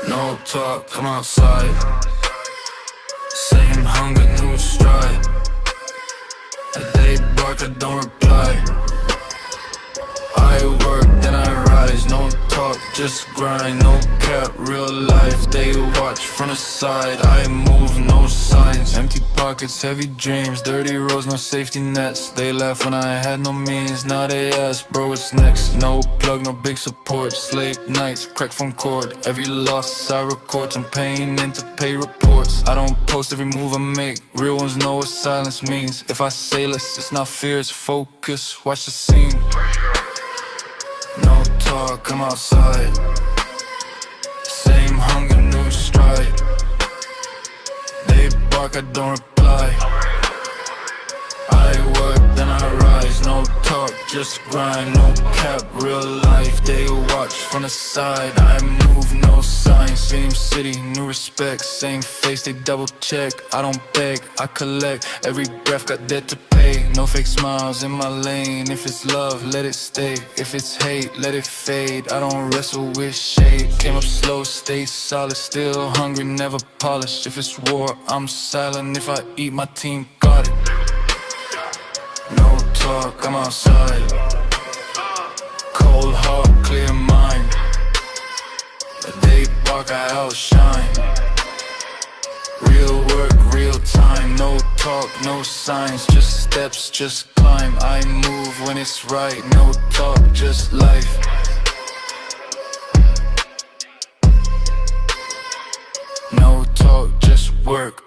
No talk, come outside. Same hunger, new stride. They bark, I don't reply. I work, then I rise. No talk, just grind. No cap, real life. They watch from the side. I move, no signs. Empty pockets, heavy dreams. Dirty roads, no safety nets. They laugh when I had no means. Now they ask, bro, what's next? No plug, no big support. Late nights, crack phone cord. Every loss I record. I'm paying in to pay reports. I don't post every move I make. Real ones know what silence means. If I say less, it's not fear, it's focus. Watch the scene. No talk, I'm outside. Same hunger, new stride. They bark, I don't reply. I work, then I rise. No talk, just grind. No cap, real life. They watch from the side. I move, no signs. Same city, new respect. Same face, they double check. I don't beg, I collect. Every breath got debt to pay. No fake smiles in my lane. If it's love, let it stay. If it's hate, let it fade. I don't wrestle with shade. Came up slow, stay solid. Still hungry, never polished. If it's war, I'm silent. If I eat, my team got it. No talk, I'm outside. Cold heart, clear mind. They bark, I outshine. Real work, real time. No talk, no signs. Just steps, just climb. I move when it's right. No talk, just life. No talk, just work.